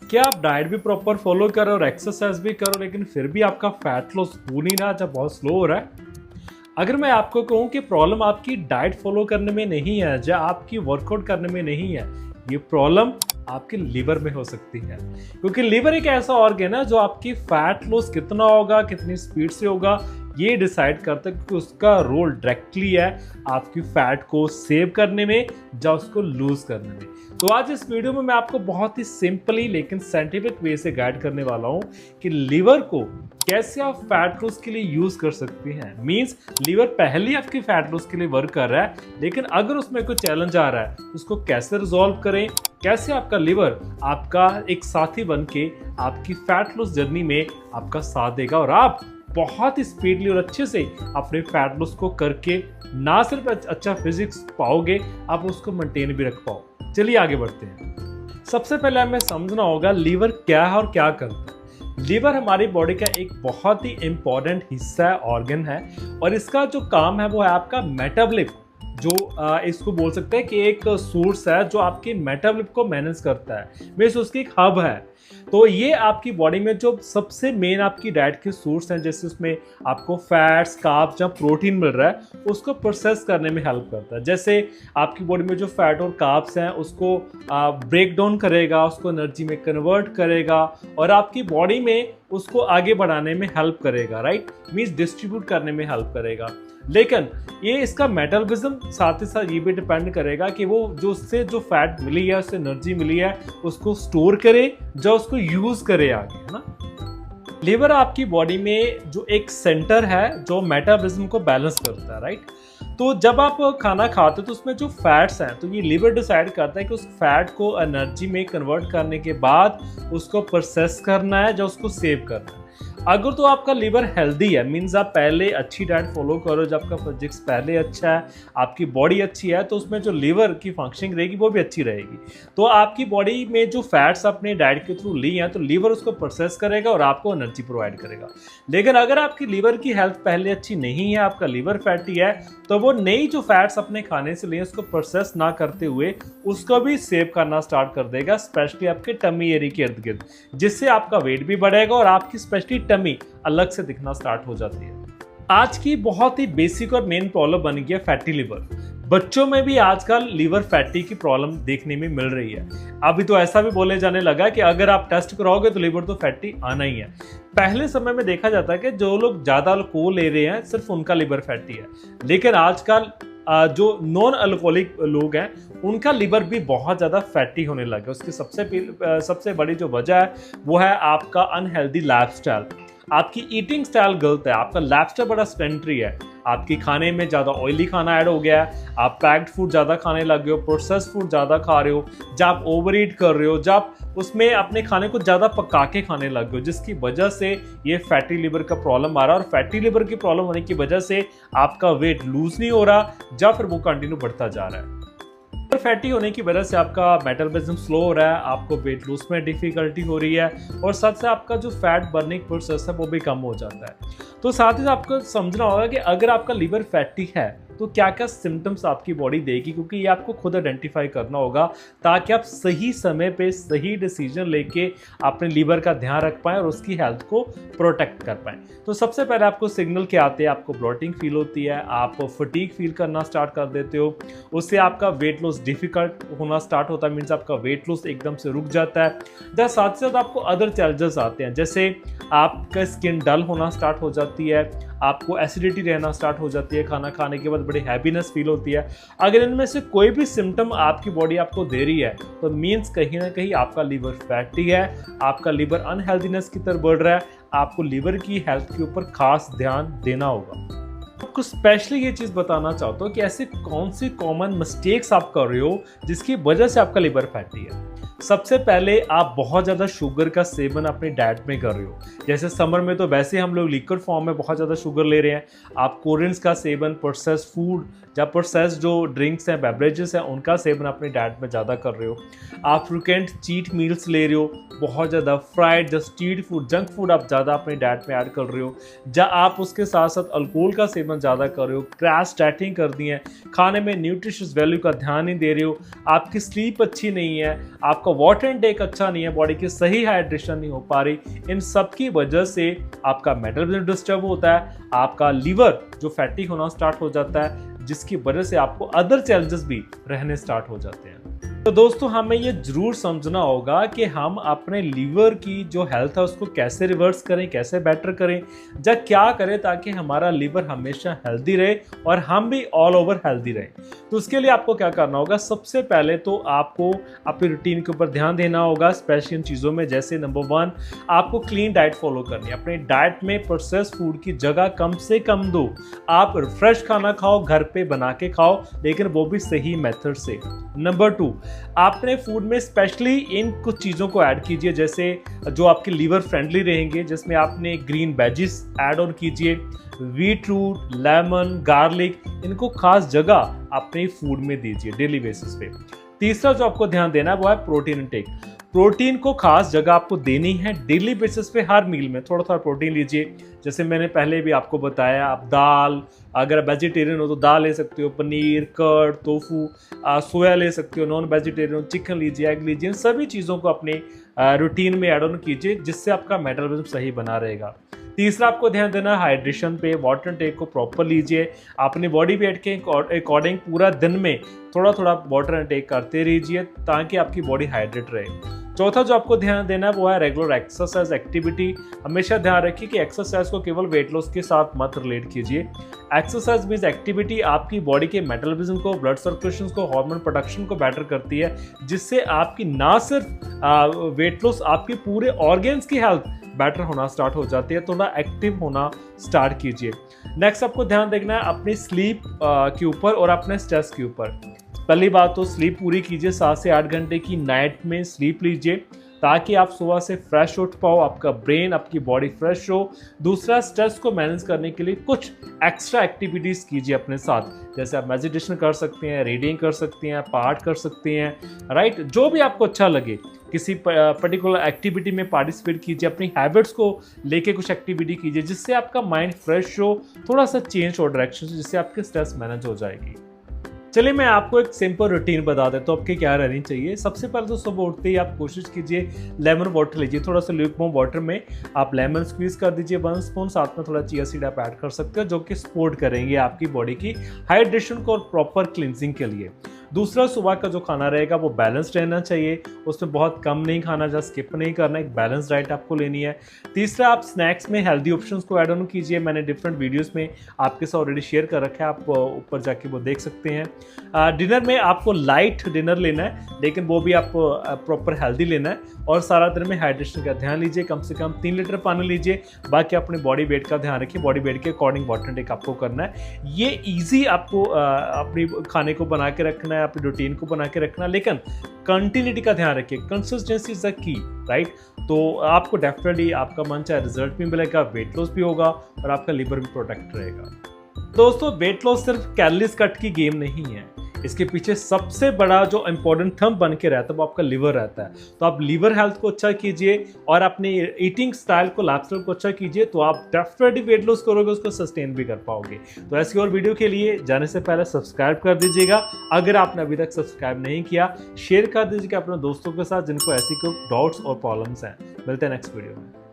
क्या आप डाइट भी प्रॉपर फॉलो करो और एक्सरसाइज भी करो लेकिन फिर भी आपका फैट लॉस हो नहीं रहा, जब बहुत स्लो हो रहा है? अगर मैं आपको कहूँ कि प्रॉब्लम आपकी डाइट फॉलो करने में नहीं है या आपकी वर्कआउट करने में नहीं है, ये प्रॉब्लम आपके लीवर में हो सकती है। क्योंकि लीवर एक ऐसा ऑर्गन है जो आपकी फैट लॉस कितना होगा, कितनी स्पीड से होगा, ये डिसाइड करता है, क्योंकि उसका रोल डायरेक्टली है आपकी फैट को सेव करने में या उसको लूज करने में। तो आज इस वीडियो में मैं आपको बहुत ही सिंपली लेकिन साइंटिफिक वे से गाइड करने वाला हूं कि लीवर को कैसे आप फैट लॉस के लिए यूज कर सकते हैं। मींस लीवर पहले ही आपकी फैट लॉस के लिए वर्क कर रहा है, लेकिन अगर उसमें कोई चैलेंज आ रहा है उसको कैसे रिजॉल्व करें, कैसे आपका लीवर आपका एक साथी बन के आपकी फैट लॉस जर्नी में आपका साथ देगा और आप बहुत ही स्पीडली और अच्छे से अपने फैट लॉस को करके ना सिर्फ अच्छा फिजिक्स पाओगे, आप उसको मेंटेन भी रख पाओ। चलिए आगे बढ़ते हैं। सबसे पहले हमें समझना होगा लीवर क्या है और क्या करता है। लीवर हमारी बॉडी का एक बहुत ही इंपॉर्टेंट हिस्सा है, ऑर्गन है, और इसका जो काम है वो है आपका मेटाबॉलिक, जो इसको बोल सकते हैं कि एक सोर्स है जो आपके मेटाबॉलिक को मैनेज करता है, मींस उसकी एक हब है। तो ये आपकी बॉडी में जो सबसे मेन आपकी डाइट के सोर्स हैं, जैसे उसमें आपको फैट्स, कार्ब्स या प्रोटीन मिल रहा है, उसको प्रोसेस करने में हेल्प करता है। जैसे आपकी बॉडी में जो फैट और कार्ब्स हैं उसको ब्रेक डाउन करेगा, उसको एनर्जी में कन्वर्ट करेगा और आपकी बॉडी में उसको आगे बढ़ाने में हेल्प करेगा, राइट, मींस डिस्ट्रीब्यूट करने में हेल्प करेगा। लेकिन ये इसका मेटाबॉलिज्म साथ ही साथ ये भी डिपेंड करेगा कि वो जो उससे जो फैट मिली है, उससे एनर्जी मिली है, उसको स्टोर करे, जो उसको यूज करे आगे, है ना। लीवर आपकी बॉडी में जो एक सेंटर है जो मेटाबॉलिज्म को बैलेंस करता है, राइट। तो जब आप खाना खाते हो तो उसमें जो फैट्स हैं, तो ये लीवर डिसाइड करता है कि उस फैट को एनर्जी में कन्वर्ट करने के बाद उसको प्रोसेस करना है या उसको सेव करना है। अगर तो आपका लीवर हेल्दी है, मीन्स आप पहले अच्छी डाइट फॉलो करो, जब आपका फिजिक्स पहले अच्छा है, आपकी बॉडी अच्छी है, तो उसमें जो लीवर की फंक्शनिंग रहेगी वो भी अच्छी रहेगी। तो आपकी बॉडी में जो फैट्स अपने डाइट के थ्रू ली हैं तो लीवर उसको प्रोसेस करेगा और आपको एनर्जी प्रोवाइड करेगा। लेकिन अगर आपकी लीवर की हेल्थ पहले अच्छी नहीं है, आपका लीवर फैटी है, तो वो नई जो फैट्स अपने खाने से लिए उसको प्रोसेस ना करते हुए उसको भी सेव करना स्टार्ट कर देगा, स्पेशली आपके टमी एरिया के इर्द गिर्द, जिससे आपका वेट भी बढ़ेगा और आपकी स्पेशली टमी अलग से दिखना स्टार्ट हो जाती है। आज की बहुत ही बेसिक और मेन प्रॉब्लम बन गया फैटी लिवर। बच्चों में भी आजकल लीवर फैटी की प्रॉब्लम देखने में मिल रही है। अभी तो ऐसा भी बोले जाने लगा कि अगर आप टेस्ट कराओगे तो लीवर तो फैटी आना ही है। पहले समय में देखा जाता है कि जो लोग ज्यादा अल्कोहल ले रहे हैं सिर्फ उनका लीवर फैटी है, लेकिन आजकल जो नॉन अल्कोहलिक लोग हैं उनका लीवर भी बहुत ज़्यादा फैटी होने लगा। उसकी सबसे बड़ी जो वजह है वो है आपका अनहेल्दी लाइफस्टाइल। आपकी ईटिंग स्टाइल गलत है, आपका लाइफस्टाइल बड़ा सेडेंटरी है, आपकी खाने में ज़्यादा ऑयली खाना ऐड हो गया है, आप पैक्ड फूड ज़्यादा खाने लग गए हो, प्रोसेस फूड ज़्यादा खा रहे हो, जब आप ओवर ईट कर रहे हो, जब उसमें अपने खाने को ज़्यादा पका के खाने लग गए हो, जिसकी वजह से ये फैटी लिवर का प्रॉब्लम आ रहा है। और फैटी लिवर की प्रॉब्लम होने की वजह से आपका वेट लूज नहीं हो रहा या फिर वो कंटिन्यू बढ़ता जा रहा है। फैटी होने की वजह से आपका मेटाबॉलिज्म स्लो हो रहा है, आपको वेट लूज में डिफिकल्टी हो रही है और साथ से आपका जो फैट बर्निंग प्रोसेस है वो भी कम हो जाता है। तो साथ ही आपको समझना होगा कि अगर आपका लीवर फैटी है तो क्या क्या सिम्टम्स आपकी बॉडी देगी, क्योंकि ये आपको खुद आइडेंटिफाई करना होगा ताकि आप सही समय पे सही डिसीजन लेके अपने लीवर का ध्यान रख पाएं और उसकी हेल्थ को प्रोटेक्ट कर पाएं। तो सबसे पहले आपको सिग्नल क्या आते हैं, आपको ब्लोटिंग फील होती है, आप फटीग फील करना स्टार्ट कर देते हो, उससे आपका वेट लॉस डिफिकल्ट होना स्टार्ट होता है, मीन्स आपका वेट लॉस एकदम से रुक जाता है। साथ ही साथ आपको अदर चैलेंजेस आते हैं, जैसे आपका स्किन डल होना स्टार्ट हो जाती है, आपको एसिडिटी रहना स्टार्ट हो जाती है, खाना खाने के बाद बड़ी हैप्पीनेस फील होती है। अगर इनमें से कोई भी सिम्टम आपकी बॉडी आपको दे रही है तो मीन्स कहीं ना कहीं आपका लीवर फैटी है, आपका लीवर अनहेल्दीनेस की तरफ बढ़ रहा है, आपको लीवर की हेल्थ के ऊपर खास ध्यान देना होगा। आपको स्पेशली ये चीज़ बताना चाहता हूँ कि ऐसे कौन सी कॉमन मिस्टेक्स आप कर रहे हो जिसकी वजह से आपका लीवर फैटी है। सबसे पहले आप बहुत ज़्यादा शुगर का सेवन अपनी डाइट में कर रहे हो। जैसे समर में तो वैसे हम लोग लिक्विड फॉर्म में बहुत ज़्यादा शुगर ले रहे हैं। आप कोल्ड ड्रिंक्स का सेवन, प्रोसेस्ड फूड या प्रोसेस्ड जो ड्रिंक्स हैं, बेवरेजेस हैं, उनका सेवन अपनी डाइट में ज़्यादा कर रहे हो, आप फ्रिक्वेंट चीट मील्स ले रहे हो, बहुत ज़्यादा फ्राइड जो स्ट्रीट फूड, जंक फूड आप ज़्यादा अपनी डाइट में ऐड कर रहे हो, या आप उसके साथ साथ अल्कोहल का सेवन ज़्यादा कर रहे हो, क्रैश डाइटिंग कर दी है, खाने में न्यूट्रिशियस वैल्यू का ध्यान नहीं दे रहे हो, आपकी स्लीप अच्छी नहीं है, आपका वाटर इनटेक अच्छा नहीं है, बॉडी की सही हाइड्रेशन नहीं हो पा रही, इन सब की वजह से आपका मेटाबॉलिज्म डिस्टर्ब होता है, आपका लीवर जो फैटी होना स्टार्ट हो जाता है, जिसकी वजह से आपको अदर चैलेंजेस भी रहने स्टार्ट हो जाते हैं। तो दोस्तों हमें ये जरूर समझना होगा कि हम अपने लीवर की जो हेल्थ है उसको कैसे रिवर्स करें, कैसे बेटर करें, या क्या करें ताकि हमारा लीवर हमेशा हेल्दी रहे और हम भी ऑल ओवर हेल्दी रहें। तो उसके लिए आपको क्या करना होगा, सबसे पहले तो आपको अपनी रूटीन के ऊपर ध्यान देना होगा, स्पेशली इन चीज़ों में, जैसे नंबर 1 आपको क्लीन डाइट फॉलो करनी है। अपनी डाइट में प्रोसेस फूड की जगह कम से कम दो, आप फ्रेश खाना खाओ, घर पे बना के खाओ, लेकिन वो भी सही मेथड से। नंबर 2 आपने फूड में स्पेशली इन कुछ चीज़ों को ऐड कीजिए, जैसे जो आपके लीवर फ्रेंडली रहेंगे, जिसमें आपने ग्रीन वेजिस ऐड ऑन कीजिए, बीट रूट, लेमन, गार्लिक, इनको खास जगह अपने फूड में दीजिए डेली बेसिस पे। तीसरा जो आपको ध्यान देना है वो है प्रोटीन इनटेक। प्रोटीन को खास जगह आपको देनी है डेली बेसिस पे, हर मील में थोड़ा थोड़ा प्रोटीन लीजिए। जैसे मैंने पहले भी आपको बताया, आप दाल, अगर वेजिटेरियन हो तो दाल ले सकते हो, पनीर, कर्ड, टोफू, सोया ले सकते हो, नॉन वेजिटेरियन हो चिकन लीजिए, एग लीजिए, इन सभी चीज़ों को अपने रूटीन में ऐड ऑन कीजिए, जिससे आपका मेटाबॉलिज्म सही बना रहेगा। तीसरा आपको ध्यान देना है हाइड्रेशन पे, वाटर टेक को प्रॉपर लीजिए, अपनी बॉडी वेट के अकॉर्डिंग पूरा दिन में थोड़ा थोड़ा वाटर टेक करते रहिए ताकि आपकी बॉडी हाइड्रेट रहे। चौथा जो आपको ध्यान देना है वो है रेगुलर एक्सरसाइज एक्टिविटी। हमेशा ध्यान रखिए कि एक्सरसाइज को केवल वेट लॉस के साथ मत रिलेट कीजिए। एक्सरसाइज मीन्स एक्टिविटी आपकी बॉडी के मेटाबॉलिज्म को, ब्लड सर्कुलेशन को, हार्मोन प्रोडक्शन को बेटर करती है, जिससे आपकी ना सिर्फ वेट लॉस, आपके पूरे ऑर्गन्स की हेल्थ बेटर होना स्टार्ट हो जाती है। थोड़ा एक्टिव होना स्टार्ट कीजिए। नेक्स्ट आपको ध्यान देखना है अपनी स्लीप के ऊपर और अपने स्ट्रेस के ऊपर। पहली बात तो स्लीप पूरी कीजिए, 7 से 8 घंटे की नाइट में स्लीप लीजिए ताकि आप सुबह से फ्रेश उठ पाओ, आपका ब्रेन, आपकी बॉडी फ्रेश हो। दूसरा, स्ट्रेस को मैनेज करने के लिए कुछ एक्स्ट्रा एक्टिविटीज़ कीजिए अपने साथ, जैसे आप मेडिटेशन कर सकते हैं, रीडिंग कर सकते हैं, पाठ कर सकते हैं, राइट, जो भी आपको अच्छा लगे किसी पर्टिकुलर एक्टिविटी में पार्टिसिपेट कीजिए। अपनी हैबिट्स को लेके कुछ एक्टिविटी कीजिए जिससे आपका माइंड फ्रेश हो, थोड़ा सा चेंज हो डायरेक्शन, जिससे आपकी स्ट्रेस मैनेज हो जाएगी। चलिए मैं आपको एक सिंपल रूटीन बता देता हूँ आपके क्या रहनी चाहिए। सबसे पहले तो सुबह उठते ही आप कोशिश कीजिए लेमन वाटर लीजिए, थोड़ा सा ल्यूकवार्म वाटर में आप लेमन स्क्वीज कर दीजिए 1 स्पून, साथ में थोड़ा चिया सीड आप ऐड कर सकते हो, जो कि सपोर्ट करेंगे आपकी बॉडी की हाइड्रेशन को और प्रॉपर क्लिनजिंग के लिए। दूसरा, सुबह का जो खाना रहेगा वो बैलेंस्ड रहना चाहिए, उसमें बहुत कम नहीं खाना, जहाँ स्किप नहीं करना, एक बैलेंस डाइट आपको लेनी है। तीसरा, आप स्नैक्स में हेल्दी ऑप्शंस को ऐड ऑन कीजिए, मैंने डिफरेंट वीडियोस में आपके साथ ऑलरेडी शेयर कर रखा है, आप ऊपर जाके वो देख सकते हैं। डिनर में आपको लाइट डिनर लेना है, लेकिन वो भी आप प्रॉपर हेल्दी लेना है, और सारा दिन में हाइड्रेशन का ध्यान लीजिए, कम से कम 3 लीटर पानी लीजिए। बाकी अपने बॉडी वेट का ध्यान रखिए, बॉडी वेट के अकॉर्डिंग वाटर टेक आपको करना है। ये ईजी आपको अपनी खाने को बना के रखना है, अपनी रूटीन को बना के रखना, लेकिन कंटिन्यूटी का ध्यान रखिए, consistency is the key, right. तो आपको डेफिनेटली आपका मन चाहे रिजल्ट भी मिलेगा, वेट लॉस भी होगा और आपका लिवर भी प्रोटेक्ट रहेगा। दोस्तों, वेट लॉस सिर्फ कैलोरीज कट की गेम नहीं है, इसके पीछे सबसे बड़ा जो इंपॉर्टेंट थंब बन के रहता है वो आपका लिवर रहता है। तो आप लिवर हेल्थ को अच्छा कीजिए और अपनी ईटिंग स्टाइल को, लाइफस्टाइल को अच्छा कीजिए, तो आप डेफिनेटली वेट लॉस करोगे, उसको सस्टेन भी कर पाओगे। तो ऐसी और वीडियो के लिए जाने से पहले सब्सक्राइब कर दीजिएगा। अगर आपने अभी तक सब्सक्राइब नहीं किया, शेयर कर दीजिएगा अपने दोस्तों के साथ जिनको ऐसी कोई डाउट्स और प्रॉब्लम्स हैं। मिलते हैं नेक्स्ट वीडियो में।